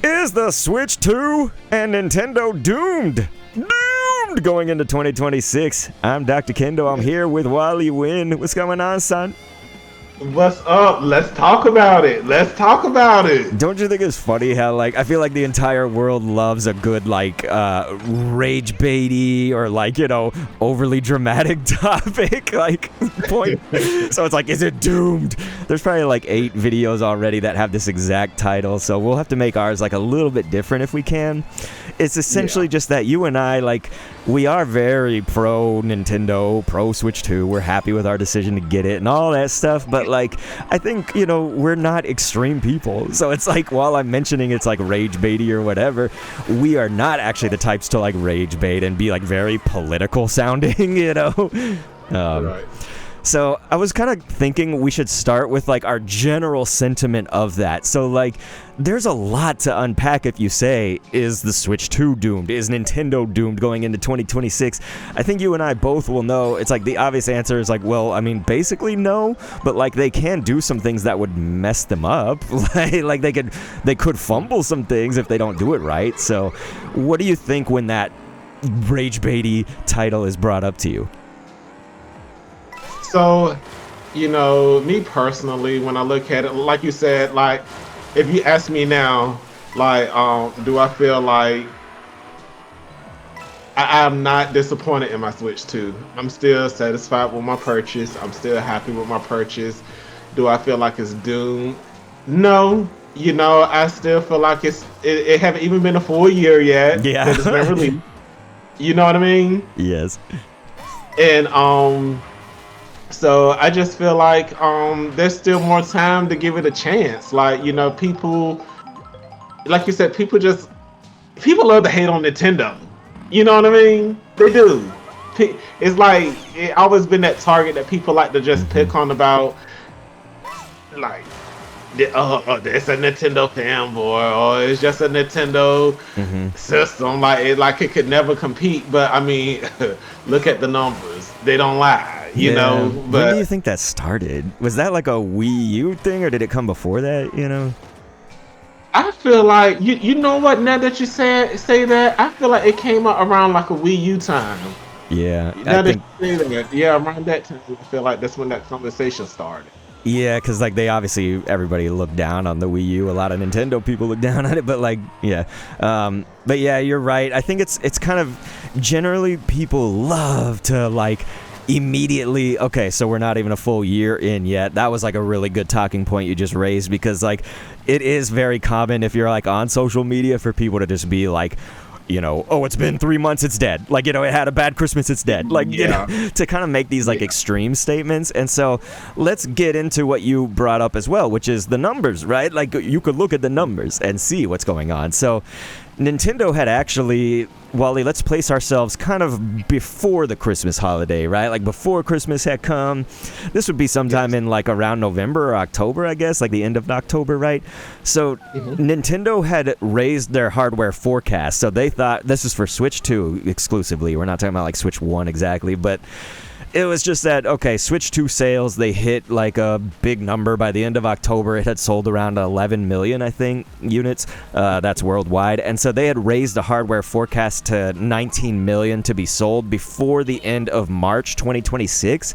Is the Switch 2 and Nintendo doomed? Doomed going into 2026. I'm Dr. Kendo. I'm here with Wally Wynn. What's going on, son? What's up? Let's talk about it. Don't you think it's funny how, like, I feel like the entire world loves a good, like, rage baity or, like, you know, overly dramatic topic, like, point. So it's like, is it doomed? There's probably, like, 8 videos already that have this exact title, so we'll have to make ours, like, a little bit different if we can. It's essentially just that you and I, like, we are very pro Nintendo, pro Switch 2. We're happy with our decision to get it and all that stuff. But, like, I think, you know, we're not extreme people. So it's like, while I'm mentioning it's like rage baity or whatever, we are not actually the types to, like, rage bait and be, like, very political sounding, you know? Right. So I was kind of thinking we should start with, like, our general sentiment of that. So, like, there's a lot to unpack if you say, is the Switch 2 doomed? Is Nintendo doomed going into 2026? I think you and I both will know. It's like the obvious answer is like, well, I mean, basically no, but, like, they can do some things that would mess them up. Like they could fumble some things if they don't do it right. So what do you think when that rage baity title is brought up to you? So, you know, me personally, when I look at it, like you said, like, if you ask me now, like, do I feel like I'm not disappointed in my Switch 2? I'm still satisfied with my purchase. I'm still happy with my purchase. Do I feel like it's doomed? No. You know, I still feel like it haven't even been a full year yet. Yeah. That it's been released. You know what I mean? Yes. And so I just feel like there's still more time to give it a chance. Like, you know, people, like you said, people love to hate on Nintendo. You know what I mean? They do. It's like, it always been that target that people like to just pick on about, like, it's a Nintendo fanboy, or it's just a Nintendo system. Like it could never compete. But I mean, look at the numbers; they don't lie, you know. But when do you think that started? Was that like a Wii U thing, or did it come before that? You know, I feel like you know what? Now that you say that, I feel like it came out around like a Wii U time. Yeah, Now that you say that, yeah, around that time, I feel like that's when that conversation started. Yeah, because, like, everybody looked down on the Wii U. A lot of Nintendo people look down on it, but, like, yeah. But, yeah, you're right. I think it's kind of, generally, people love to, like, immediately, okay, so we're not even a full year in yet. That was, like, a really good talking point you just raised, because, like, it is very common if you're, like, on social media for people to just be, like, you know, oh, it's been 3 months, it's dead. Like, you know, it had a bad Christmas, it's dead. Like, you know, to kind of make these, like, extreme statements. And so let's get into what you brought up as well, which is the numbers, right? Like, you could look at the numbers and see what's going on. So Nintendo had actually, Wally, let's place ourselves kind of before the Christmas holiday, right? Like, before Christmas had come. This would be sometime in, like, around November or October, I guess, like the end of October, right? So Nintendo had raised their hardware forecast. So they thought, this is for Switch 2 exclusively. We're not talking about, like, Switch 1 exactly, but it was just that, okay, Switch 2 sales, they hit, like, a big number. By the end of October, it had sold around 11 million, I think, units. That's worldwide. And so they had raised the hardware forecast to 19 million to be sold before the end of March 2026.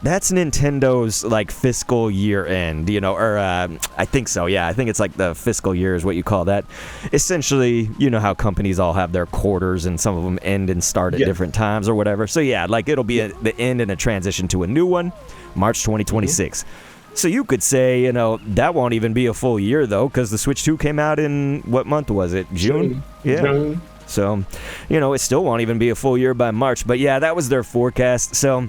That's Nintendo's, like, fiscal year end, you know, or I think so, yeah. I think it's like the fiscal year is what you call that. Essentially, you know how companies all have their quarters and some of them end and start at different times or whatever. So, yeah, like, it'll be the end and a transition to a new one, March 2026. So you could say, you know, that won't even be a full year, though, because the Switch 2 came out in, what month was it? June? Yeah. June. So, you know, it still won't even be a full year by March. But, yeah, that was their forecast. So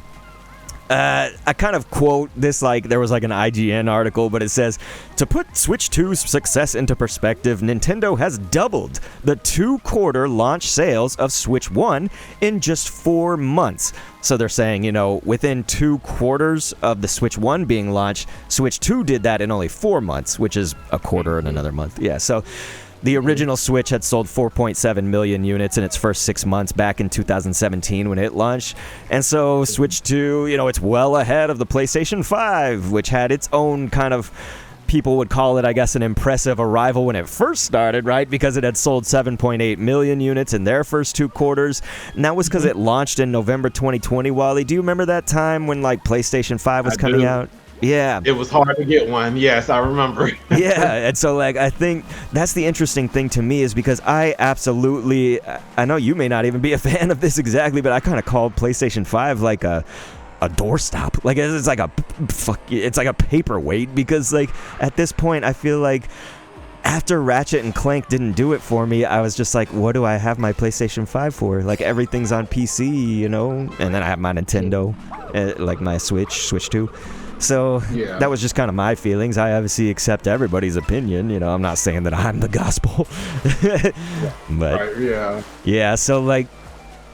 I kind of quote this, like, there was like an IGN article, but it says, to put Switch 2's success into perspective, Nintendo has doubled the 2-quarter launch sales of Switch 1 in just 4 months. So they're saying, you know, within 2 quarters of the Switch 1 being launched, Switch 2 did that in only 4 months, which is a quarter in another month. Yeah, so the original Switch had sold 4.7 million units in its first 6 months back in 2017 when it launched. And so Switch 2, you know, it's well ahead of the PlayStation 5, which had its own kind of people would call it, I guess, an impressive arrival when it first started, right? Because it had sold 7.8 million units in their first 2 quarters. And that was because it launched in November 2020, Wally. Do you remember that time when, like, PlayStation 5 was coming out? Yeah. It was hard to get one. Yes, I remember. Yeah, and so, like, I think that's the interesting thing to me is because I know you may not even be a fan of this exactly, but I kind of called PlayStation 5 like a doorstop. Like, it's like it's like a paperweight, because, like, at this point, I feel like after Ratchet and Clank didn't do it for me, I was just like, what do I have my PlayStation 5 for? Like, everything's on PC, you know? And then I have my Nintendo, like my Switch 2. So that was just kind of my feelings. I obviously accept everybody's opinion. You know, I'm not saying that I'm the gospel. But yeah, so, like,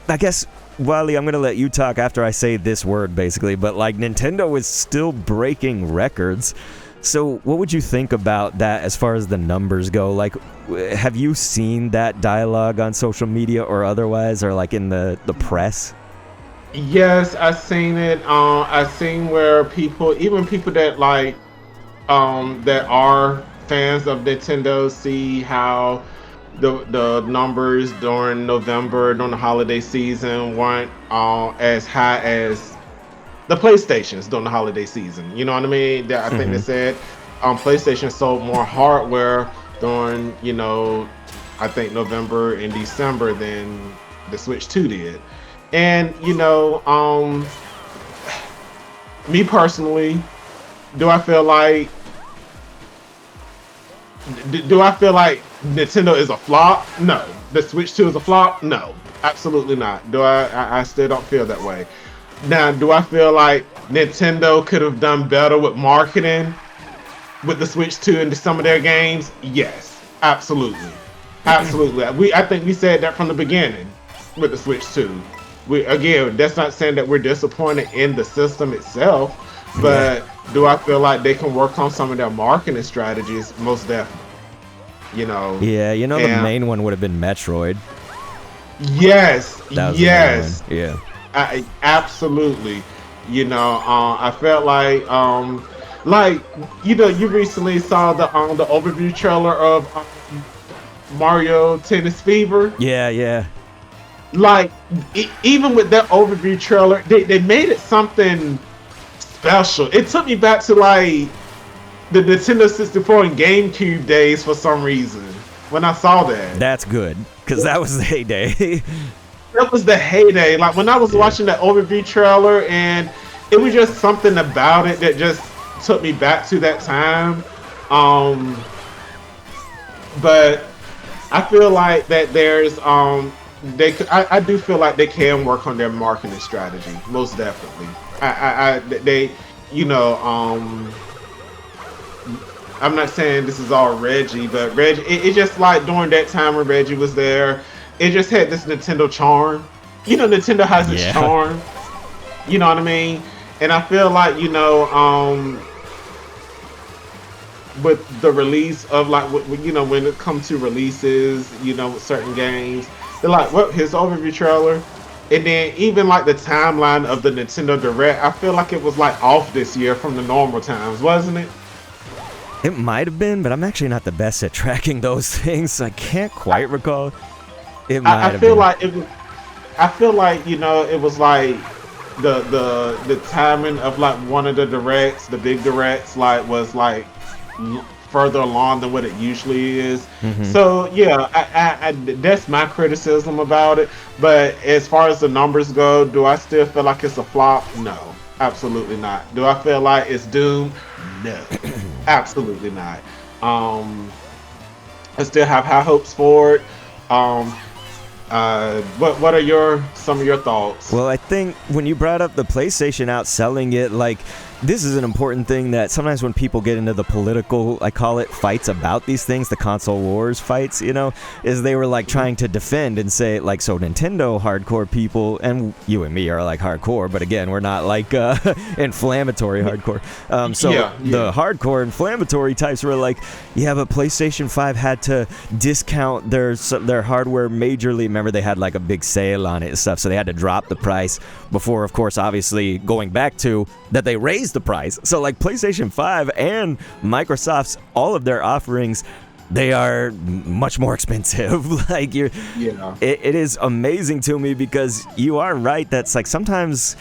I guess, Wally, I'm going to let you talk after I say this word, basically. But, like, Nintendo is still breaking records. So what would you think about that as far as the numbers go? Like, have you seen that dialogue on social media or otherwise, or, like, in the press? Yes, I've seen it. I've seen where even people that like, that are fans of Nintendo, see how the numbers during November, during the holiday season, weren't as high as the PlayStations during the holiday season. You know what I mean? I think they said PlayStation sold more hardware during, you know, I think November and December than the Switch 2 did. And, you know, me personally, do I feel like Nintendo is a flop? No. The Switch 2 is a flop? No, absolutely not. I still don't feel that way. Now, do I feel like Nintendo could have done better with marketing with the Switch 2 into some of their games? Yes, absolutely. Absolutely. I think we said that from the beginning with the Switch 2. Again, that's not saying that we're disappointed in the system itself, but do I feel like they can work on some of their marketing strategies? Most definitely. You know. Yeah, you know, the main one would have been Metroid. Yes. Yes. Yeah. Absolutely. You know, I felt like you know, you recently saw the overview trailer of Mario Tennis Fever. Yeah. Like, even with that overview trailer, they made it something special. It took me back to, like, the Nintendo 64 and GameCube days for some reason when I saw that. That's good, because that was the heyday. That was the heyday. Like, when I was watching that overview trailer, and it was just something about it that just took me back to that time. But I feel like that there's I do feel like they can work on their marketing strategy, most definitely. They, you know, I'm not saying this is all Reggie, but Reggie, it just like during that time when Reggie was there, it just had this Nintendo charm. You know, Nintendo has this charm. You know what I mean? And I feel like, you know, with the release of, like, you know, when it comes to releases, you know, with certain games, they're like, well, his overview trailer, and then even like the timeline of the Nintendo Direct, I feel like it was like off this year from the normal times, wasn't it? It might have been, but I'm actually not the best at tracking those things. So I can't quite recall. It might have been. I feel like, you know, it was like the timing of like one of the directs, the big directs, like was like further along than what it usually is. So yeah, I that's my criticism about it. But as far as the numbers go, do I still feel like it's a flop? No, absolutely not. Do I feel like it's doomed? No, absolutely not. I still have high hopes for it. What are some of your thoughts? Well, I think when you brought up the PlayStation outselling it, like, this is an important thing that sometimes when people get into the political, I call it, fights about these things, the console wars fights, you know, is they were like trying to defend and say, like, so Nintendo hardcore people, and you and me are like hardcore, but again, we're not like inflammatory hardcore. The hardcore inflammatory types were like, yeah, but PlayStation 5 had to discount their hardware majorly. Remember, they had like a big sale on it and stuff, so they had to drop the price before, of course, obviously going back to that they raised the price. So like PlayStation 5 and Microsoft's, all of their offerings, they are much more expensive. Like it is amazing to me, because you are right. That's like, sometimes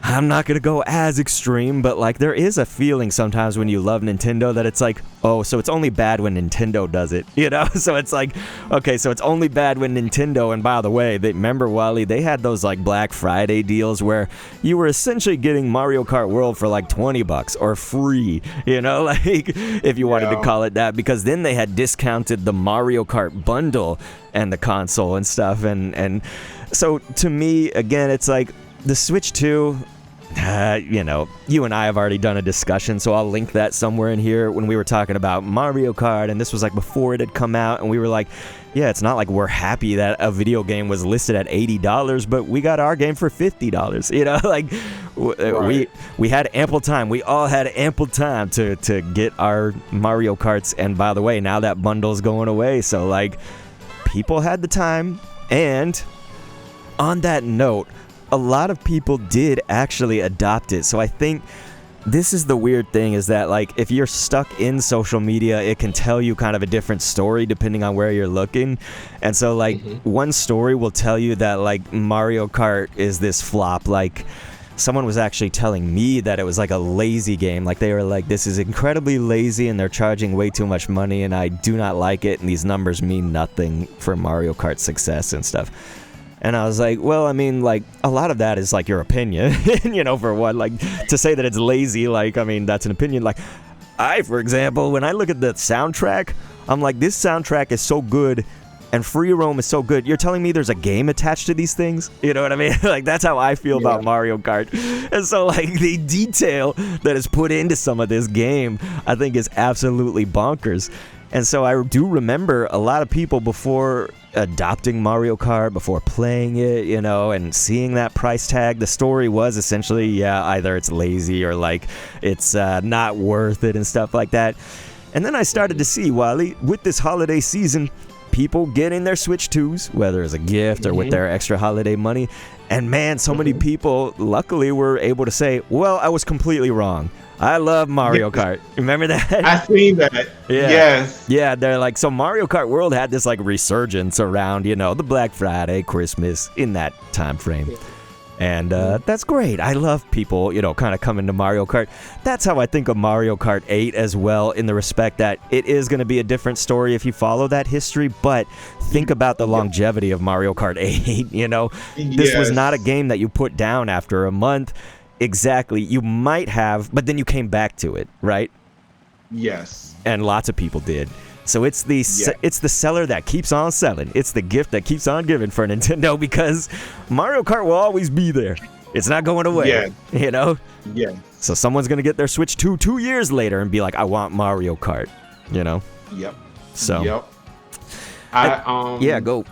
I'm not going to go as extreme, but like there is a feeling sometimes when you love Nintendo that it's like, oh, so it's only bad when Nintendo does it, you know? So it's like, okay, so it's only bad when Nintendo, and by the way, remember, Wally, they had those like Black Friday deals where you were essentially getting Mario Kart World for like $20 or free, you know, like if you wanted to call it that, because then they had discounted the Mario Kart bundle and the console and stuff. And so to me, again, it's like, the Switch 2, you know, you and I have already done a discussion, so I'll link that somewhere in here, when we were talking about Mario Kart, and this was like before it had come out, and we were like, yeah, it's not like we're happy that a video game was listed at $80, but we got our game for $50, you know, like we had ample time. We all had ample time to get our Mario Karts, and by the way, now that bundle's going away, so like, people had the time. And on that note, a lot of people did actually adopt it. So I think this is the weird thing, is that like, if you're stuck in social media, it can tell you kind of a different story depending on where you're looking. And so like, one story will tell you that like Mario Kart is this flop. Like, someone was actually telling me that it was like a lazy game. Like, they were like, this is incredibly lazy and they're charging way too much money and I do not like it, and these numbers mean nothing for Mario Kart's success and stuff. And I was like, well, I mean, like, a lot of that is, like, your opinion, you know, for one. Like, to say that it's lazy, like, I mean, that's an opinion. Like, for example, when I look at the soundtrack, I'm like, this soundtrack is so good, and Free Roam is so good. You're telling me there's a game attached to these things? You know what I mean? Like, that's how I feel about Mario Kart. And so, like, the detail that is put into some of this game, I think is absolutely bonkers. And so I do remember a lot of people, before adopting Mario Kart, before playing it, you know, and seeing that price tag, the story was essentially, either it's lazy or like it's not worth it and stuff like that. And then I started to see, Wally, with this holiday season, people getting their Switch 2s, whether as a gift or with their extra holiday money. And man, so many people luckily were able to say, well, I was completely wrong. I love Mario Kart. Remember that? I seen that. Yeah. Yes. Yeah, they're like, so Mario Kart World had this like resurgence around, you know, the Black Friday, Christmas, in that time frame. And that's great. I love people, you know, kind of coming to Mario Kart. That's how I think of Mario Kart 8 as well, in the respect that it is going to be a different story if you follow that history, but think about the longevity of Mario Kart 8, you know? This was not a game that you put down after a month. Exactly. You might have, but then you came back to it, right? Yes. And lots of people did. So it's the seller that keeps on selling. It's the gift that keeps on giving for Nintendo, because Mario Kart will always be there. It's not going away, you know? Yeah. So someone's going to get their Switch 2 years later and be like, I want Mario Kart, you know? Yep. So. Yep. Go.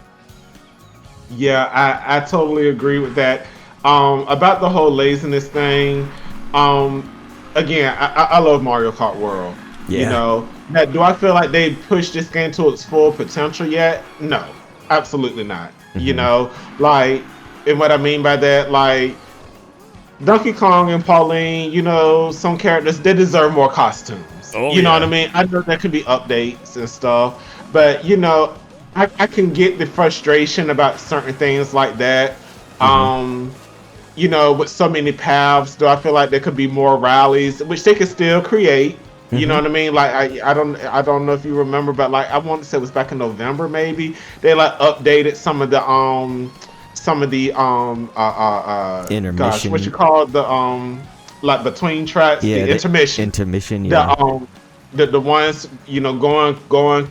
Yeah, I totally agree with that. About the whole laziness thing, again, I love Mario Kart World. Yeah. You know, now, do I feel like they pushed this game to its full potential yet? No, absolutely not. You know, like, and what I mean by that, like, Donkey Kong and Pauline, you know, some characters, they deserve more costumes. You know what I mean? I know there could be updates and stuff, but, you know, I can get the frustration about certain things like that. You know, with so many paths, do I feel like there could be more rallies, which they could still create? You know what I mean? Like, I don't know if you remember, but like, I want to say it was back in November, maybe they like updated some of the intermission. Gosh, what you call the like between tracks, the intermission. Intermission. Yeah. The ones, you know, going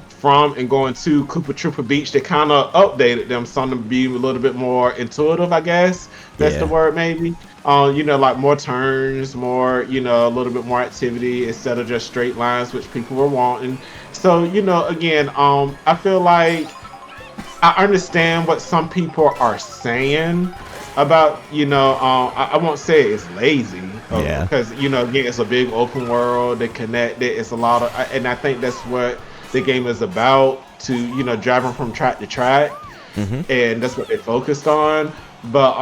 from and going to Koopa Troopa Beach, they kind of updated them, some to be a little bit more intuitive, I guess. That's the word, maybe. You know, like more turns, more, you know, a little bit more activity instead of just straight lines, which people were wanting. So, you know, again, I feel like I understand what some people are saying about, you know, I won't say it's lazy, because, you know, again, it's a big open world, they connect it, it's a lot of, and I think that's what the game is about, to, you know, driving from track to track, and that's what they focused on. But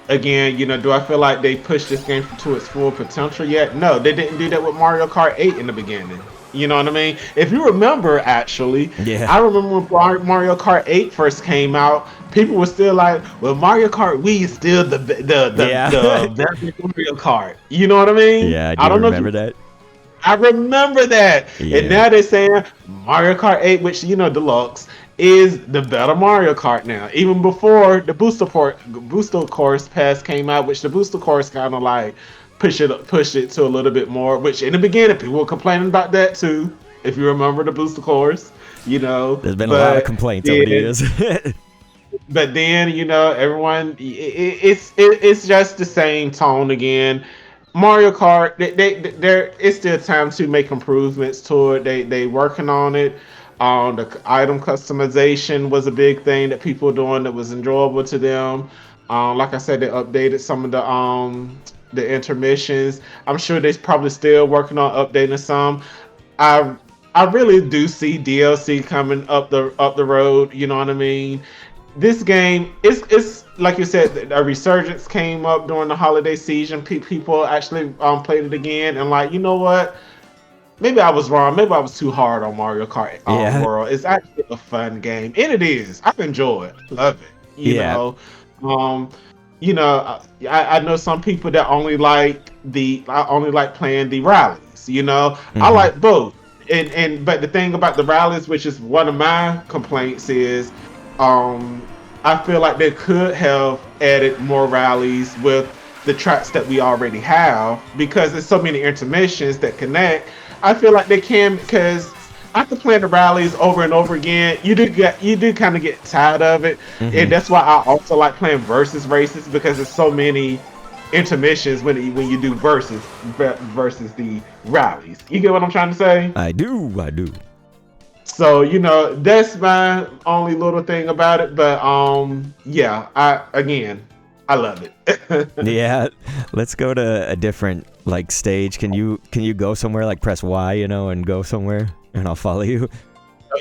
again, do I feel like they pushed this game to its full potential yet? No, they didn't do that with Mario Kart 8 in the beginning. You know what I mean? If you remember, actually, Yeah. I remember when Mario Kart 8 first came out, people were still like, "Well, Mario Kart Wii is still Yeah. the best Mario Kart." You know what I mean? Yeah, I I do don't know if remember you. that. I remember that, and Yeah. now they're saying Mario Kart 8, which Deluxe, is the better Mario Kart now. Even before the booster course pass came out, which the booster course kind of like push it to a little bit more. Which in the beginning people were complaining about that too, if you remember the booster course, There's been a lot of But complaints over the then, years. everyone, it's just the same tone again. Mario Kart, there it's still time to make improvements to it. They working on it. The item customization was a big thing that people were doing that was enjoyable to them. Like I said, they updated some of the intermissions. I'm sure they're probably still working on updating some. I I really do see DLC coming up the road. You know what I mean? This game, it's like you said, a resurgence came up during the holiday season. People actually played it again, and like, you know what? Maybe I was wrong. Maybe I was too hard on Mario Kart Yeah. World. It's actually a fun game, and it is. I enjoy it. Love it. Yeah. Um, I know some people that only like I only like playing the rallies. I Hmm. like both. But the thing about the rallies, which is one of my complaints, is um, I feel like they could have added more rallies with the tracks that we already have, because there's so many intermissions that connect. I feel like they can, because after playing the rallies over and over again, you do kind of get tired of it, Hmm. and that's why I also like playing versus races, because there's so many intermissions when you do versus the rallies. You get what I'm trying to say? I do. I do. So that's my only little thing about it. But yeah, I love it. Yeah. Let's go to a different like stage. Can you go somewhere, like press Y, and go somewhere, and I'll follow you.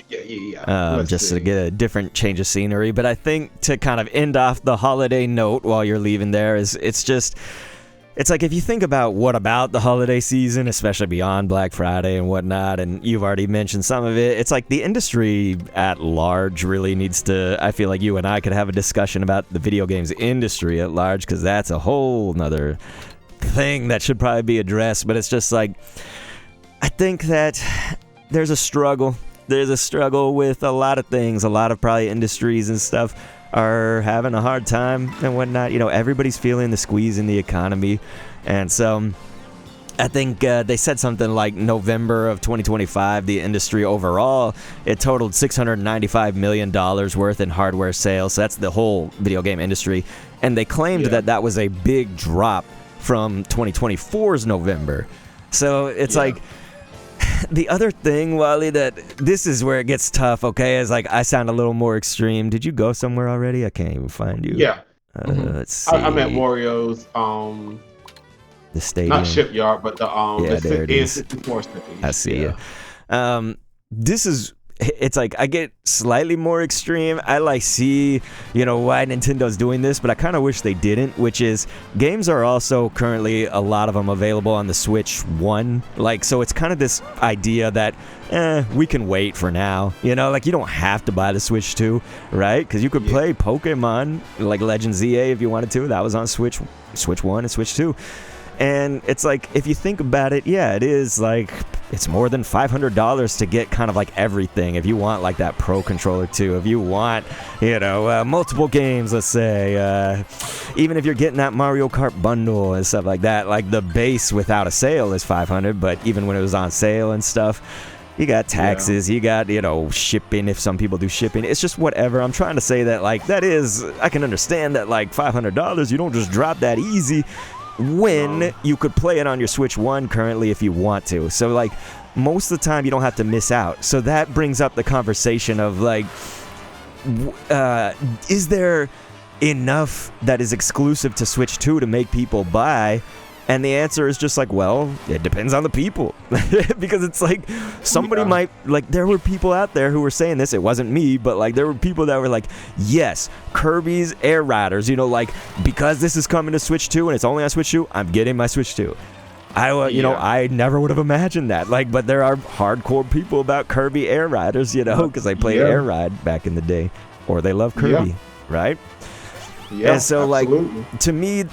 Yeah. Let's Just to see. get a different change of scenery. But I think to kind of end off the holiday note while you're leaving there it's like, if you think about what about the holiday season, especially beyond Black Friday and whatnot, and you've already mentioned some of it, it's like the industry at large really needs to, I feel like you and I could have a discussion about the video games industry at large, because that's a whole nother thing that should probably be addressed. But it's just like, I think that there's a struggle. There's a struggle with a lot of things. A lot of probably industries and stuff are having a hard time and whatnot. Everybody's feeling the squeeze in the economy. And so I think they said something like November of 2025, the industry overall, it totaled $695 million worth in hardware sales. So that's the whole video game industry. And they claimed Yeah. that was a big drop from 2024's November. So it's Yeah. like, the other thing, Wally, that this is where it gets tough, okay, is like I sound a little more extreme. Did you go somewhere already? I can't even find you. Yeah. Mhm. Let's see. I'm at Wario's The not stadium. shipyard, but Yeah, there it is. N64 stage. I see Yeah. you. This is, it's like I get slightly more extreme. I like see, why Nintendo's doing this, but I kind of wish they didn't, which is games are also currently, a lot of them available on the Switch 1. Like, so it's kind of this idea that, we can wait for now. Like, you don't have to buy the Switch 2, right? Because you could Yeah. play Pokemon, like Legend ZA if you wanted to. That was on Switch 1 and Switch 2. And it's like, if you think about it, yeah, it is like, it's more than $500 to get kind of like everything. If you want like that Pro controller too, if you want, multiple games, let's say, even if you're getting that Mario Kart bundle and stuff like that, like the base without a sale is $500, but even when it was on sale and stuff, you got taxes, you got, shipping, if some people do shipping. It's just whatever. I'm trying to say that, like, I can understand that, like, $500, you don't just drop that easy when you could play it on your Switch 1 currently if you want to. So, like, most of the time you don't have to miss out. So that brings up the conversation of, like, is there enough that is exclusive to Switch 2 to make people buy? And the answer is just like, well, it depends on the people. Because it's like somebody might, like, there were people out there who were saying this. It wasn't me, but like there were people that were like, yes, Kirby's Air Riders, you know, like, because this is coming to Switch 2 and it's only on Switch 2, I'm getting my Switch 2. You know, I never would have imagined that. Like, but there are hardcore people about Kirby Air Riders, you know, because they played Air Ride back in the day, or they love Kirby, right? Yeah, and so absolutely. like to me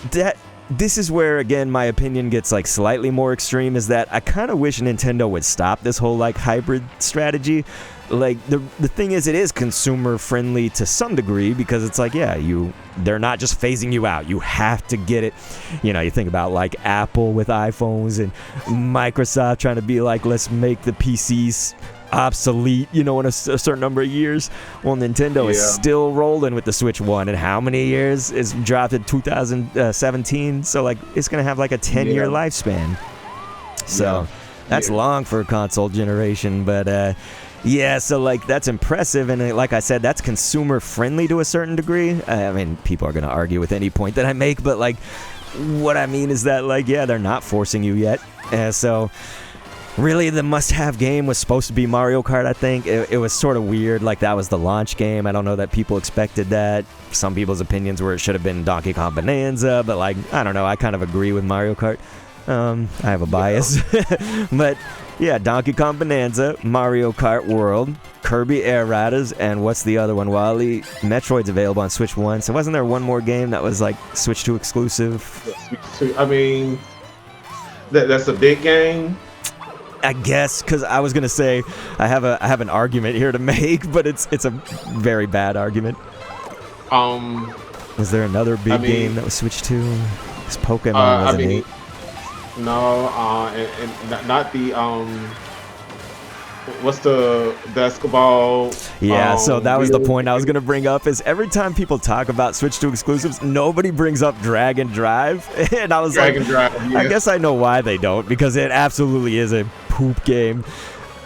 this is where, again, my opinion gets like slightly more extreme, is that I kind of wish Nintendo would stop this whole like hybrid strategy. Like the thing is, it is consumer friendly to some degree, because it's like, they're not just phasing you out. You have to get it. You know, you think about like Apple with iPhones and Microsoft trying to be like, let's make the PCs obsolete, you know, in a certain number of years. Well, Nintendo is still rolling with the Switch 1, and how many years? It's dropped in 2017, so like it's gonna have like a 10-year lifespan. So that's long for a console generation, but so like that's impressive, and like I said, that's consumer friendly to a certain degree. I mean, people are gonna argue with any point that I make, but like what I mean is that like they're not forcing you yet, so really, the must-have game was supposed to be Mario Kart, I think. It was sort of weird, like that was the launch game. I don't know that people expected that. Some people's opinions were it should have been Donkey Kong Bonanza, but like, I don't know, I kind of agree with Mario Kart. I have a bias. But yeah, Donkey Kong Bonanza, Mario Kart World, Kirby Air Riders, and what's the other one, Wally? Metroid's available on Switch 1. So wasn't there one more game that was like Switch 2 exclusive? Switch 2, I mean, that's a big game. I guess, because I was gonna say I have an argument here to make, but it's a very bad argument. Was there another big game that was Switch 2? This Pokemon wasn't it? No, and not the what's the basketball? Yeah, so that was the point I was gonna bring up. Is every time people talk about Switch 2 exclusives, nobody brings up Drag and Drive, and I was Drag and Drive, I guess I know why they don't, because it absolutely is a poop game.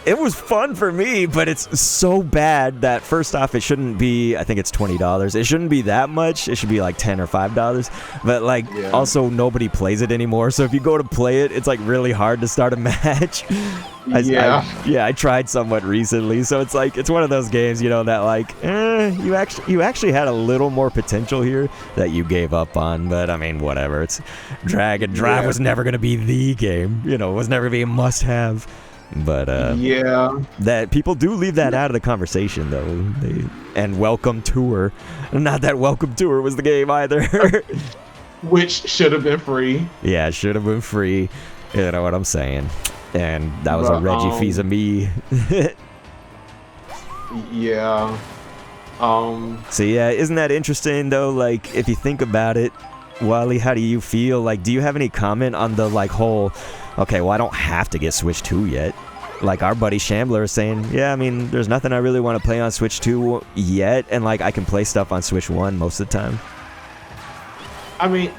It was fun for me, but it's so bad that first off, it shouldn't be. I think it's $20. It shouldn't be that much. It should be like $10 or $5. But like, also nobody plays it anymore. So if you go to play it, it's like really hard to start a match. I tried somewhat recently, so it's like it's one of those games, you know, that like, you actually had a little more potential here that you gave up on. But I mean, whatever. It's Drag and Drive was never gonna be the game. You know, it was never gonna be a must-have. But that people do leave that out of the conversation, though. And Welcome Tour, not that Welcome Tour was the game either. Which should have been free. Yeah, it should have been free. You know what I'm saying? And that was a Reggie Fils-Aimé. Yeah. So yeah, isn't that interesting though? Like, if you think about it, Wally, how do you feel? Like, do you have any comment on the like whole? Okay, well, I don't have to get Switch 2 yet. Like, our buddy Shambler is saying, yeah, I mean, there's nothing I really want to play on Switch 2 yet, and, like, I can play stuff on Switch 1 most of the time. I mean,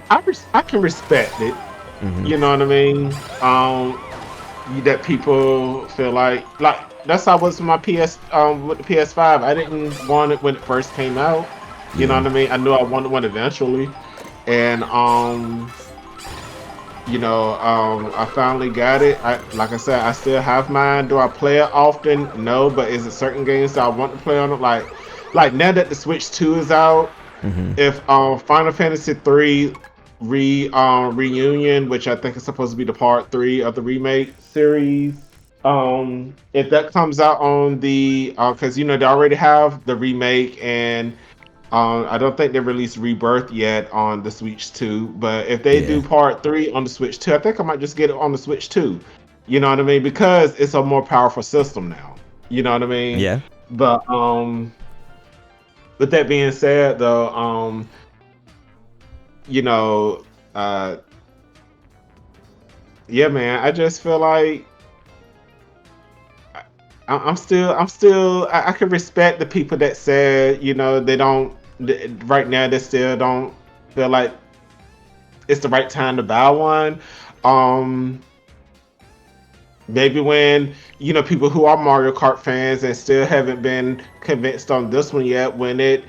I can respect it. Mm-hmm. You know what I mean? That people feel like that's how it was with my with the PS5. I didn't want it when it first came out. You know what I mean? I knew I wanted one eventually. And, I finally got it. Like I said, I still have mine. Do I play it often? No, but is it certain games that I want to play on it? Like now that the Switch 2 is out, if Final Fantasy 3 reunion, which I think is supposed to be the part 3 of the remake series, if that comes out on the because they already have the remake, and I don't think they released Rebirth yet on the Switch 2, but if they do part 3 on the Switch 2, I think I might just get it on the Switch 2. You know what I mean? Because it's a more powerful system now. You know what I mean? Yeah. But with that being said, though, man, I just feel like I can respect the people that said, they don't, right now they still don't feel like it's the right time to buy one. Maybe when, people who are Mario Kart fans and still haven't been convinced on this one yet, when it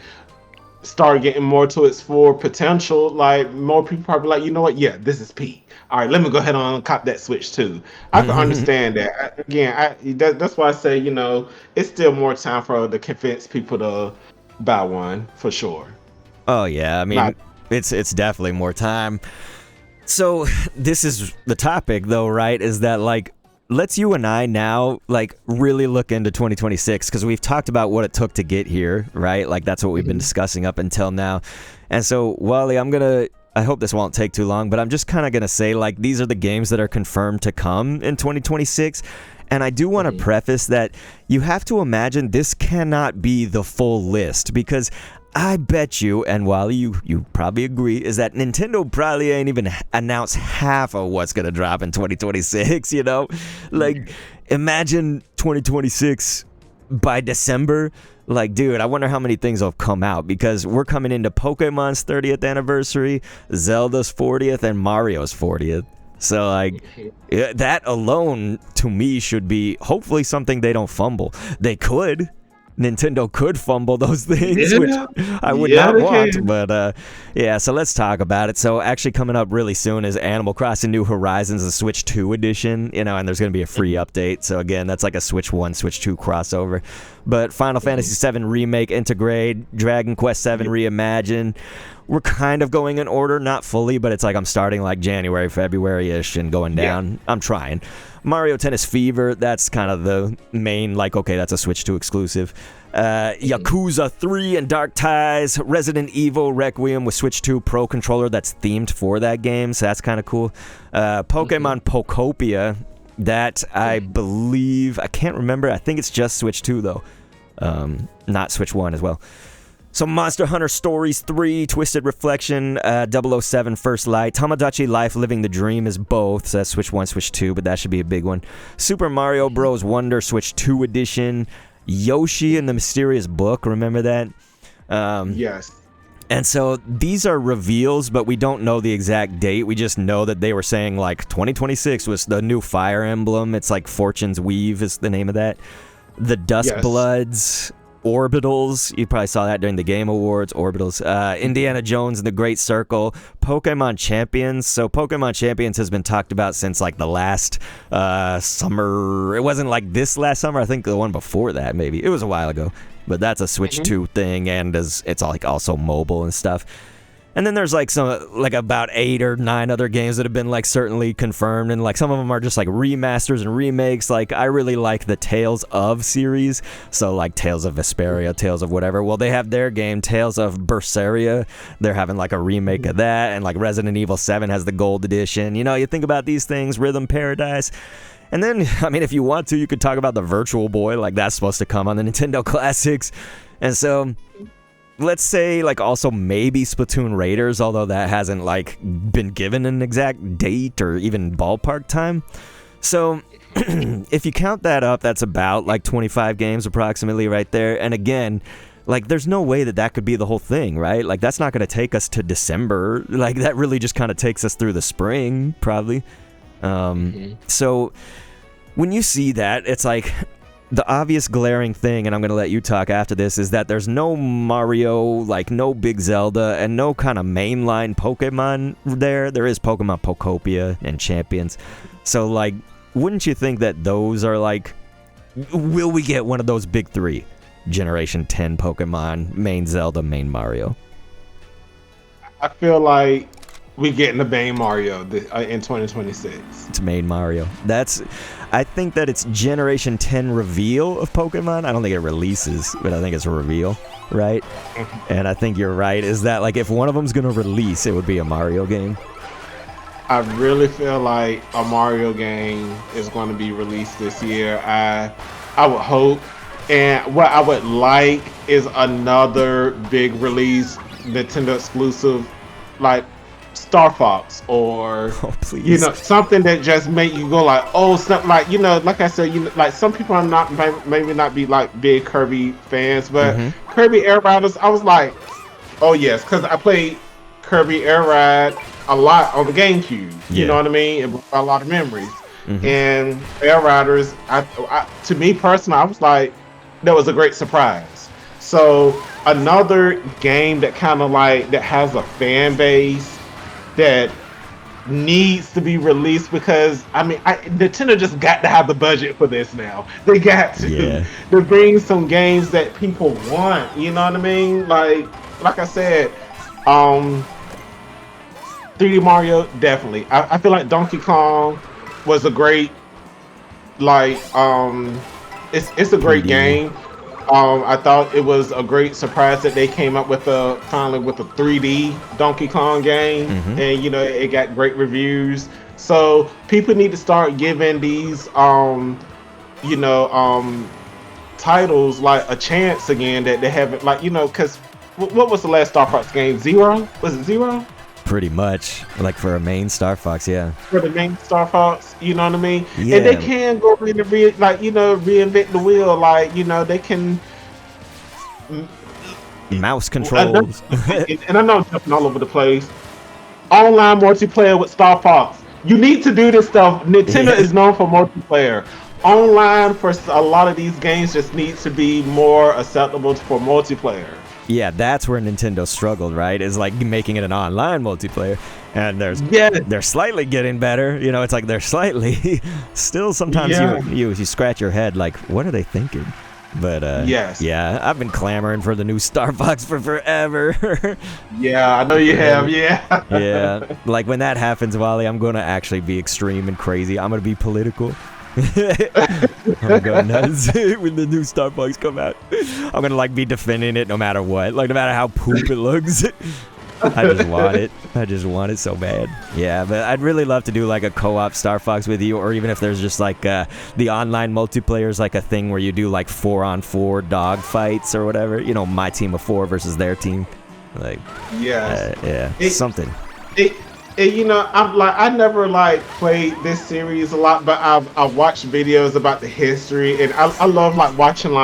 start getting more to its full potential, like more people probably like, you know what? Yeah, this is peak. All right, let me go ahead on and cop that Switch too. I can understand that. Again, that's why I say, it's still more time for to convince people to buy one for sure. Oh yeah, I Not mean, it's definitely more time. So this is the topic though, right? Is that like, let's you and I now like really look into 2026, because we've talked about what it took to get here, right? Like that's what we've been discussing up until now. And so, Wally, I hope this won't take too long, but I'm just kind of going to say, like, these are the games that are confirmed to come in 2026. And I do want to preface that you have to imagine this cannot be the full list, because I bet you, and Wally, you probably agree, is that Nintendo probably ain't even announced half of what's going to drop in 2026, you know? Like, imagine 2026 by December. Like, dude, I wonder how many things will come out, because we're coming into Pokemon's 30th anniversary, Zelda's 40th, and Mario's 40th. So, like, that alone, to me, should be hopefully something they don't fumble. They could. Nintendo could fumble those things, which I would not want. But, yeah, so let's talk about it. So, actually coming up really soon is Animal Crossing New Horizons, the Switch 2 edition, and there's going to be a free update. So, again, that's like a Switch 1, Switch 2 crossover. But Final Fantasy VII Remake, Integrate, Dragon Quest VII Reimagine. We're kind of going in order, not fully, but it's like I'm starting like January, February-ish and going down. Yeah. I'm trying. Mario Tennis Fever, that's kind of the main, like, okay, that's a Switch 2 exclusive. Yakuza 3 and Dark Ties, Resident Evil Requiem with Switch 2 Pro Controller that's themed for that game, so that's kind of cool. Pokemon Pokopia, that I believe, I can't remember, I think it's just Switch 2 though, not Switch 1 as well. So Monster Hunter Stories 3, Twisted Reflection, 007 First Light, Tamagotchi Life Living the Dream is both, so that's Switch 1, Switch 2, but that should be a big one. Super Mario Bros. Wonder Switch 2 Edition, Yoshi and the Mysterious Book, remember that? Yes. And so these are reveals, but we don't know the exact date. We just know that they were saying like 2026 was the new Fire Emblem. It's like Fortune's Weave is the name of that. The Dusk Bloods, Orbitals, you probably saw that during the Game Awards, Orbitals, Indiana Jones and the Great Circle, Pokemon Champions. So Pokemon Champions has been talked about since like the last summer. It wasn't like this last summer, I think the one before that maybe. It was a while ago, but that's a Switch 2 thing, and it's like also mobile and stuff. And then there's like about 8 or 9 other games that have been like certainly confirmed, and like some of them are just like remasters and remakes. Like I really like the Tales of series, so like Tales of Vesperia, Tales of whatever. Well, they have their game Tales of Berseria. They're having like a remake of that, and like Resident Evil 7 has the gold edition. You think about these things, Rhythm Paradise. And then, I mean, if you want to, you could talk about the Virtual Boy, like that's supposed to come on the Nintendo Classics. And so let's say like also maybe Splatoon Raiders, although that hasn't like been given an exact date or even ballpark time. So if you count that up, that's about like 25 games approximately right there. And again, like there's no way that could be the whole thing, right? Like that's not going to take us to December. Like that really just kind of takes us through the spring probably. So when you see that, it's like the obvious glaring thing, and I'm going to let you talk after this, is that there's no Mario, like no big Zelda, and no kind of mainline Pokemon there. There is Pokemon Pokopia and Champions. So, like, wouldn't you think that those are like, will we get one of those big 3? Generation 10 Pokemon, main Zelda, main Mario. I feel like we getting the main Mario in 2026. It's main Mario. I think that it's Generation 10 reveal of Pokemon. I don't think it releases, but I think it's a reveal, right? And I think you're right, is that like if one of them's going to release, it would be a Mario game. I really feel like a Mario game is going to be released this year. I would hope. And what I would like is another big release, Nintendo exclusive, like Star Fox or something that just make you go like, oh, something like, like I said, like some people are not maybe not be like big Kirby fans, but Kirby Air Riders, I was like, oh yes, because I played Kirby Air Ride a lot on the GameCube. You know what I mean? It brought a lot of memories. And Air Riders, I to me personally, I was like, that was a great surprise. So another game that kind of like that has a fan base that needs to be released because Nintendo just got to have the budget for this now. They got to. Yeah. To bring some games that people want. You know what I mean? Like I said, 3D Mario definitely. I feel like Donkey Kong was a great it's a great 3D. game. I thought it was a great surprise that they came up with finally with a 3D Donkey Kong game, and it got great reviews. So people need to start giving these titles like a chance again that they haven't because what was the last Star Fox game? Zero? Was it Zero? Pretty much, like for a main Star Fox, yeah. For the main Star Fox, you know what I mean? Yeah. And they can go in and reinvent the wheel, they can Mouse controls. and I know I'm jumping all over the place. Online multiplayer with Star Fox. You need to do this stuff. Nintendo is known for multiplayer. Online for a lot of these games just needs to be more acceptable for multiplayer. Yeah, that's where Nintendo struggled, right? Is like making it an online multiplayer, and they're slightly getting better. It's like they're slightly. Still, sometimes you scratch your head, like, what are they thinking? But yes, yeah, I've been clamoring for the new Star Fox for forever. Yeah, I know you have. Yeah. Yeah, like when that happens, Wally, I'm gonna actually be extreme and crazy. I'm gonna be political. I'm going nuts when the new Star Fox come out. I'm gonna be defending it no matter what, no matter how poop it looks. I just want it so bad. Yeah, but I'd really love to do a co-op Star Fox with you, or even if there's just the online multiplayer is a thing where you do 4-on-4 dog fights or whatever. My team of 4 versus their team. Something. I never played this series a lot, but I've watched videos about the history, and I love watching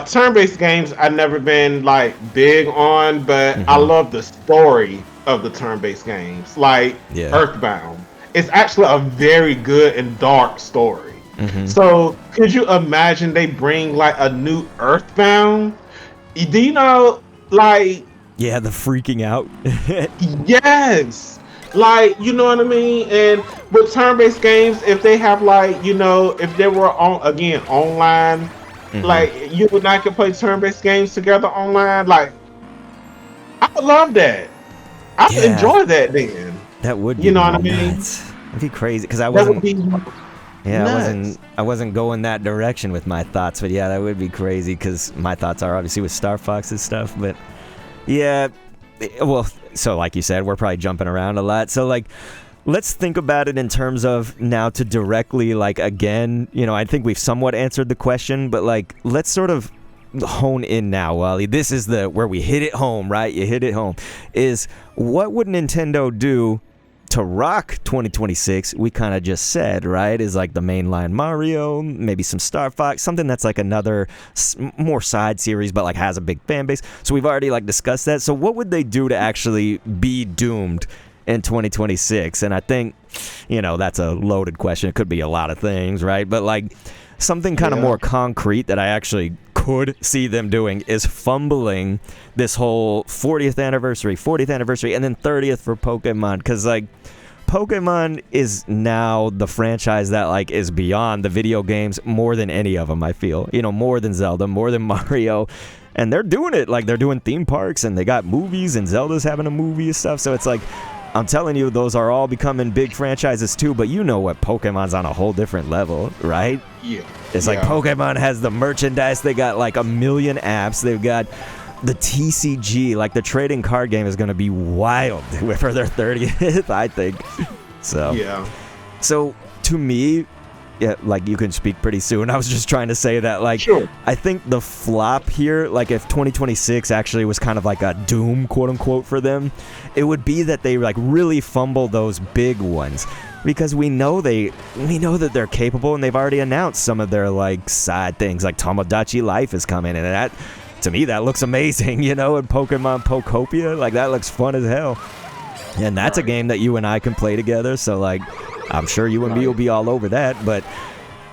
turn-based games. I've never been big on, but I love the story of the turn-based games, Earthbound. It's actually a very good and dark story. So could you imagine they bring a new Earthbound? Do you know Yeah, the freaking out. Yes. You know what I mean? And with turn-based games, if they have if they were online, you and I could play turn-based games together online, I would love that. I would enjoy that then. That would be what I mean? It'd be crazy because I wasn't going that direction with my thoughts, but yeah, that would be crazy because my thoughts are obviously with Star Fox and stuff, but yeah, well, so like you said, we're probably jumping around a lot. So let's think about it in terms of now to directly again, I think we've somewhat answered the question, but let's sort of hone in now, Wally. This is where we hit it home, right? You hit it home. Is what would Nintendo do to rock 2026? We kind of just said, right, is the mainline Mario, maybe some Star Fox, something that's another more side series but has a big fan base. So we've already discussed that. So what would they do to actually be doomed in 2026? And I think that's a loaded question. It could be a lot of things, right? But something kind of more concrete that I actually could see them doing is fumbling this whole 40th anniversary, and then 30th for Pokemon, because Pokemon is now the franchise that is beyond the video games more than any of them, I feel. More than Zelda, more than Mario, and they're doing it. They're doing theme parks, and they got movies, and Zelda's having a movie and stuff, so it's I'm telling you, those are all becoming big franchises too, but what, Pokemon's on a whole different level, right? Yeah. It's Pokemon has the merchandise, they got 1 million apps, they've got the TCG, the trading card game is going to be wild for their 30th, I think. So, yeah. So, to me, yeah, you can speak pretty soon. I was just trying to say that, sure. I think the flop here, if 2026 actually was kind of a doom, quote unquote, for them, it would be that they really fumble those big ones, because we know that they're capable, and they've already announced some of their side things, Tomodachi Life is coming, and that, to me, that looks amazing, and Pokemon Pokopia, that looks fun as hell, and that's a game that you and I can play together. So I'm sure you and me will be all over that, but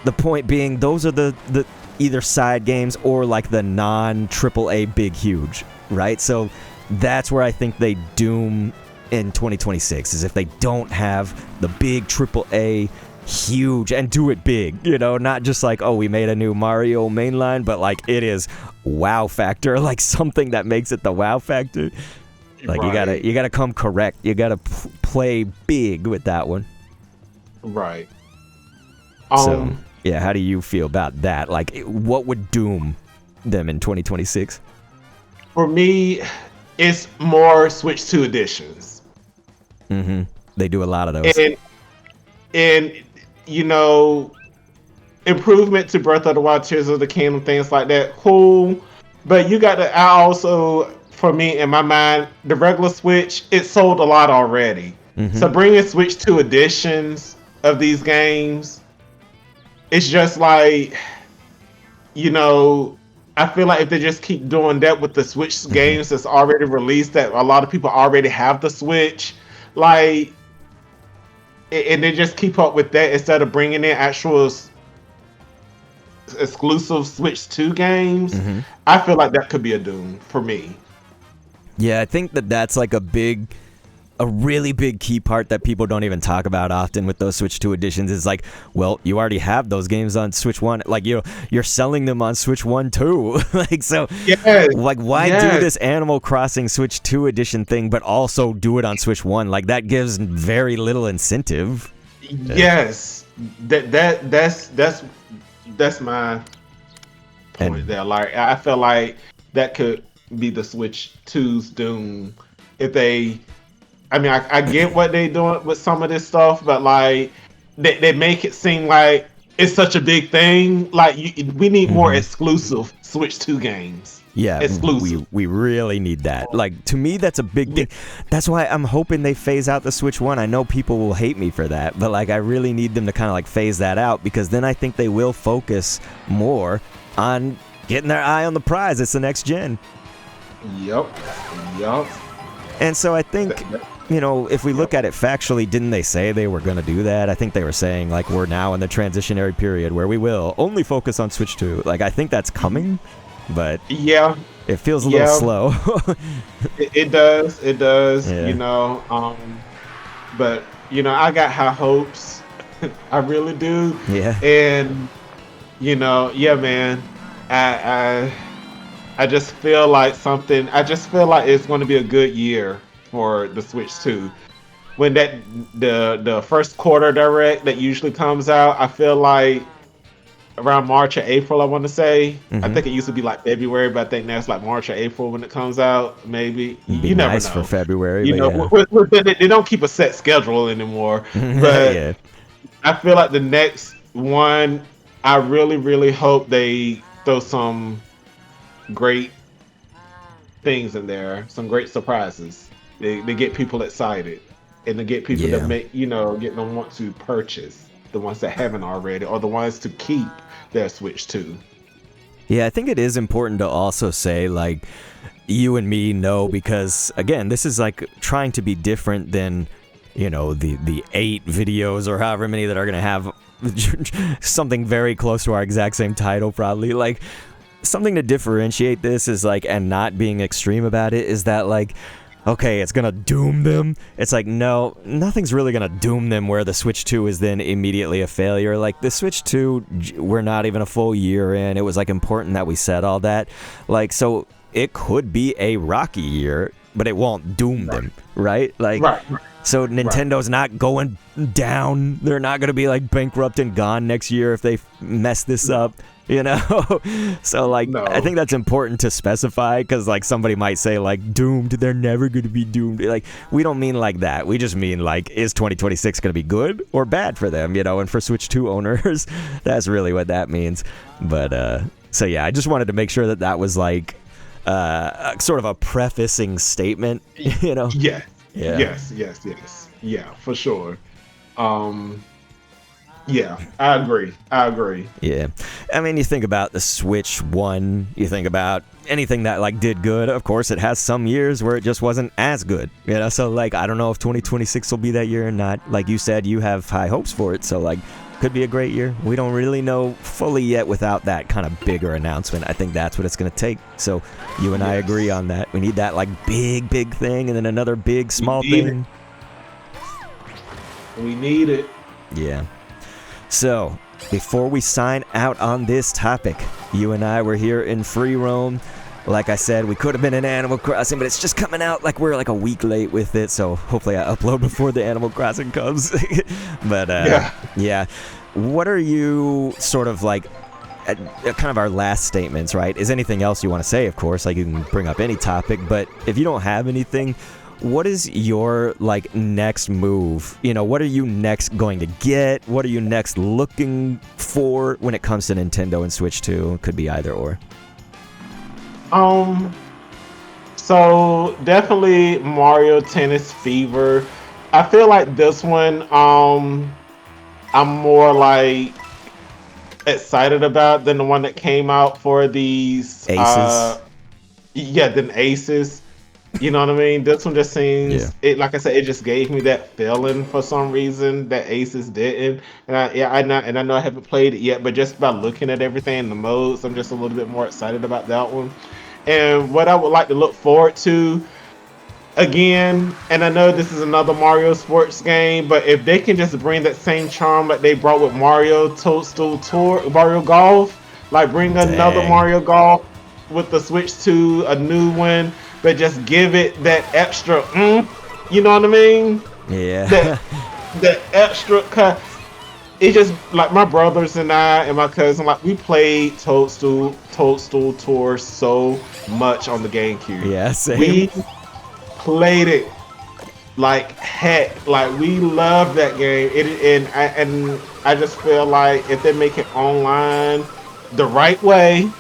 the point being, those are the either side games or like the non-AAA big huge, right? So that's where I think they doom in 2026, is if they don't have the big AAA huge and do it big, not just like, oh, we made a new Mario mainline, but like it is wow factor, like something that makes it the wow factor. Like right. you gotta come correct. You gotta play big with that one. Right. So yeah, how do you feel about that? Like, what would doom them in 2026? For me, it's more Switch 2 editions. Mm-hmm. They do a lot of those. And improvement to Breath of the Wild, Tears of the Kingdom, things like that, cool. But you got to, for me, in my mind, the regular Switch, it sold a lot already. Mm-hmm. So bringing Switch 2 editions of these games, it's just like, I feel like if they just keep doing that with the Switch games that's already released, that a lot of people already have the Switch, like, and they just keep up with that instead of bringing in actual exclusive Switch 2 games, I feel like that could be a doom for me. Yeah, I think that's like a really big key part that people don't even talk about often with those Switch 2 editions is like, well, you already have those games on Switch 1. Like, you're selling them on Switch 1 too. Like, so, yes, like, why do this Animal Crossing Switch 2 edition thing, but also do it on Switch 1? Like, that gives very little incentive. Yes, that's my point there. Like, I feel like that could be the Switch 2's doom if they. I mean, I get what they're doing with some of this stuff, but like they make it seem like it's such a big thing. Like we need more exclusive Switch 2 games. Yeah, exclusive. We really need that. Like, to me, that's a big thing. That's why I'm hoping they phase out the Switch 1. I know people will hate me for that, but like I really need them to kind of like phase that out, because then I think they will focus more on getting their eye on the prize. It's the next gen. Yep. And so I think, if we look at it factually, didn't they say they were going to do that? I think they were saying, like, we're now in the transitionary period where we will only focus on Switch 2. Like, I think that's coming, but it feels a little slow. it does, yeah. But, I got high hopes. I really do. Yeah. And, man, I just feel like it's going to be a good year for the Switch 2. When the first quarter direct that usually comes out, I feel like around March or April, I want to say. I think it used to be like February, but I think now it's like March or April when it comes out, maybe. You never know. For February. They don't keep a set schedule anymore. But yeah. I feel like the next one, I really, really hope they throw some great things in there, some great surprises. They get people excited, and they get people that make get them want to purchase, the ones that haven't already, or the ones to keep their Switch 2. Yeah, I think it is important to also say, like, you and me know, because again, this is like trying to be different than the 8 videos or however many that are gonna have something very close to our exact same title, probably. Like, something to differentiate this is like, and not being extreme about it, is that like, okay, it's gonna doom them. It's like, no, nothing's really gonna doom them where the Switch 2 is then immediately a failure. Like, the Switch 2, we're not even a full year in. It was like important that we said all that. Like, so it could be a rocky year, but it won't doom them, right? Like, so Nintendo's not going down. They're not gonna be like bankrupt and gone next year if they mess this up. So like, no. I think that's important to specify, because like somebody might say like doomed, they're never going to be doomed. Like, we don't mean like that. We just mean like, is 2026 going to be good or bad for them, and for Switch 2 owners, that's really what that means. But so yeah, I just wanted to make sure that was like sort of a prefacing statement, Yes, for sure. Yeah, I agree. Yeah. I mean, you think about the Switch 1, you think about anything that, like, did good. Of course, it has some years where it just wasn't as good, So, like, I don't know if 2026 will be that year or not. Like you said, you have high hopes for it. So, like, Could be a great year. We don't really know fully yet without that kind of bigger announcement. I think that's what it's going to take. So you and I agree on that. We need that like big thing and then another big small thing. We need it. Yeah. So before we sign out on this topic, you and I were here in free roam. Like I said, we could have been in Animal Crossing, but it's just coming out like we're like a week late with it. So hopefully I upload before the Animal Crossing comes. But yeah. What are you sort of like, kind of our last statements, right? Is anything else you want to say, of course, like you can bring up any topic, but if you don't have anything, what is your like next move? You know, what are you next going to get? What are you next looking for when it comes to Nintendo and Switch 2? Could be either or. So definitely Mario Tennis Fever. I feel like this one, I'm more like excited about than the one that came out for these Aces. Than Aces. You know what I mean? This one just seems it. Like I said, it just gave me that feeling for some reason that Aces didn't. And I know I haven't played it yet, but just by looking at everything in the modes, I'm just a little bit more excited about that one. And what I would like to look forward to, again, and I know this is another Mario sports game, but if they can just bring that same charm like they brought with Mario Toadstool Tour, Mario Golf, like bring another Mario Golf with the Switch 2, a new one, but just give it that extra, you know what I mean? Yeah. That extra cut. It just like my brothers and I and my cousin, like we played Toadstool Tour so much on the GameCube. Yeah, same. We played it like heck. Like we love that game. And I just feel like if they make it online the right way,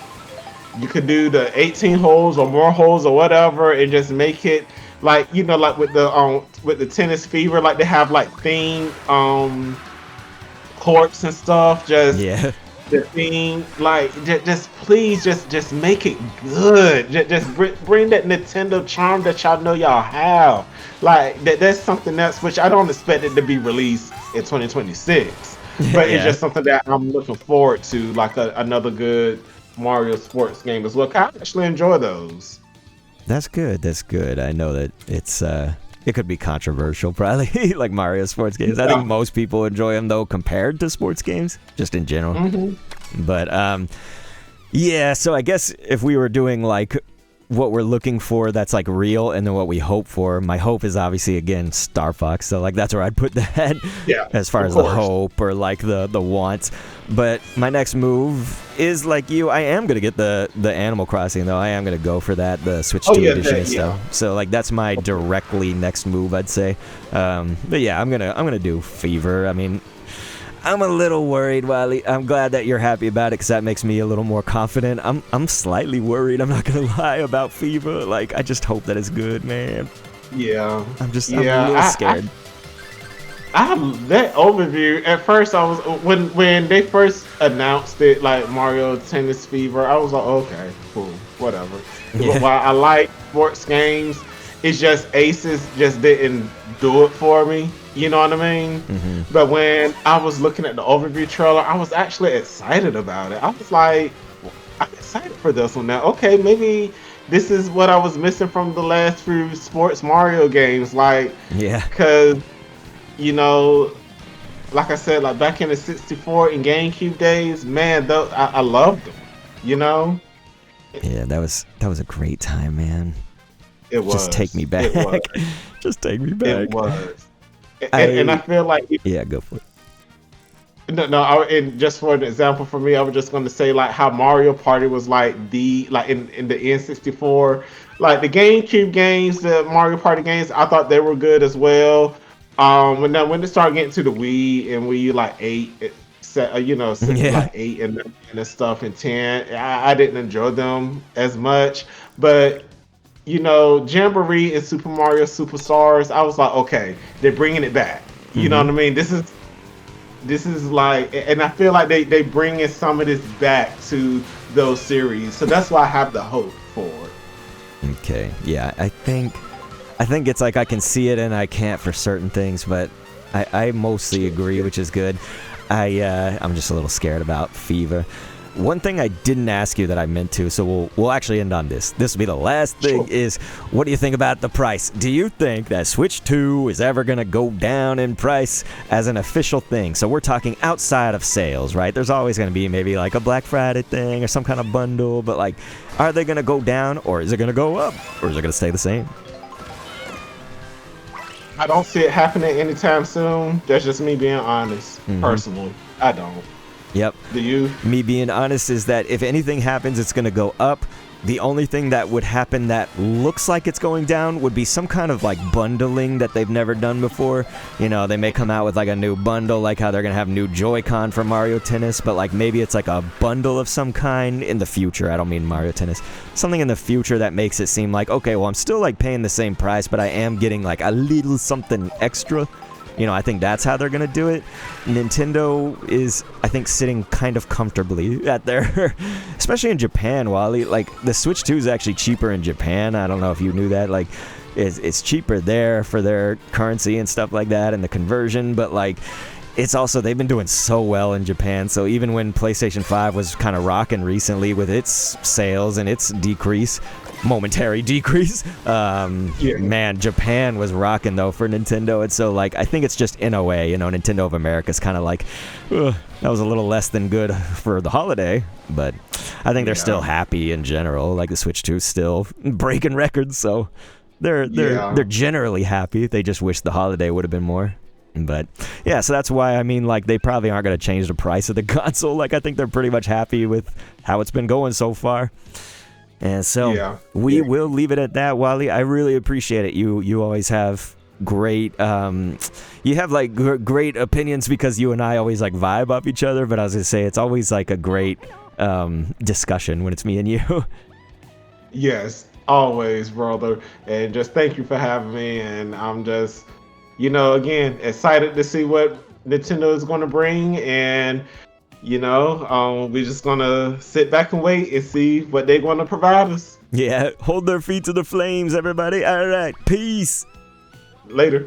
you could do the 18 holes or more holes or whatever, and just make it like, you know, like with the Tennis Fever, like they have like themed courts and stuff. Just the theme, like just please just make it good. Just bring that Nintendo charm that y'all know y'all have. Like that's something else which I don't expect it to be released in 2026, but it's just something that I'm looking forward to, like another good Mario sports game as well. I actually enjoy those. That's good. I know that it's it could be controversial, probably, like Mario sports games. I think most people enjoy them, though, compared to sports games, just in general. But, so I guess if we were doing, like, what we're looking for that's, like, real, and then what we hope for, my hope is obviously, again, Star Fox. So, like, that's where I'd put that as far as the hope or, like, the wants. But my next move is like you. I am gonna get the Animal Crossing though. I am gonna go for that, the Switch 2 edition and stuff. So like that's my directly next move, I'd say. But yeah, I'm gonna do Fever. I mean, I'm a little worried, Wiley. I'm glad that you're happy about it because that makes me a little more confident. I'm slightly worried. I'm not gonna lie about Fever. Like I just hope that it's good, man. Yeah. I'm a little scared. I have that overview. At first, I was when they first announced it, like Mario Tennis Fever. I was like, okay, cool, whatever. But while I like sports games, it's just Aces just didn't do it for me. You know what I mean? But when I was looking at the overview trailer, I was actually excited about it. I was like, I'm excited for this one now. Okay, maybe this is what I was missing from the last few sports Mario games. Like, because. You know, like I said, like back in the 64 and GameCube days, man, I loved them. You know? Yeah, that was a great time, man. It was. Just take me back. Just take me back. It was. And I feel like go for it. And just for an example for me, I was just going to say like how Mario Party was like in the N64, like the GameCube games, the Mario Party games, I thought they were good as well. When they start getting to the Wii and Wii U like 8, like 8 and stuff and 10, I didn't enjoy them as much. But you know, Jamboree and Super Mario Superstars, I was like, okay, they're bringing it back. You know what I mean? This is like, and I feel like they bringing some of this back to those series, so that's why I have the hope for it. Okay, yeah, I think it's like I can see it and I can't for certain things, but I mostly agree, which is good. I'm just a little scared about Fever. One thing I didn't ask you that I meant to, so we'll actually end on this. This will be the last thing. Sure. Is what do you think about the price? Do you think that Switch 2 is ever gonna go down in price as an official thing? So we're talking outside of sales, right? There's always gonna be maybe like a Black Friday thing or some kind of bundle, but like, are they gonna go down or is it gonna go up or is it gonna stay the same? I don't see it happening anytime soon. That's just me being honest. Personally, I don't. Yep. Do you? Me being honest is that if anything happens, it's going to go up. The only thing that would happen that looks like it's going down would be some kind of like bundling that they've never done before. You know, they may come out with like a new bundle, like how they're going to have new Joy-Con for Mario Tennis, but like maybe it's like a bundle of some kind in the future. I don't mean Mario Tennis. Something in the future that makes it seem like, okay, well, I'm still like paying the same price, but I am getting like a little something extra. You know, I think that's how they're going to do it. Nintendo is, I think, sitting kind of comfortably at their, especially in Japan, Wally. Like, the Switch 2 is actually cheaper in Japan. I don't know if you knew that. Like, it's cheaper there for their currency and stuff like that and the conversion. But, like, it's also, they've been doing so well in Japan. So even when PlayStation 5 was kind of rocking recently with its sales and its momentary decrease, man, Japan was rocking though for Nintendo. And so like I think it's just in a way, you know, Nintendo of America's kind of like, that was a little less than good for the holiday, but I think they're still happy in general. Like the Switch 2 is still breaking records, so they're generally happy. They just wish the holiday would have been more. But yeah, so that's why, I mean, like, they probably aren't going to change the price of the console. Like, I think they're pretty much happy with how it's been going so far. And so we will leave it at that, Wally. I really appreciate it. You always have great you have like great opinions because you and I always like vibe off each other, but I was gonna say it's always like a great discussion when it's me and you. Yes, always, brother. And just thank you for having me. And I'm just, again, excited to see what Nintendo is going to bring. And we're just gonna sit back and wait and see what they're gonna provide us. Yeah, hold their feet to the flames, everybody. All right, peace. Later.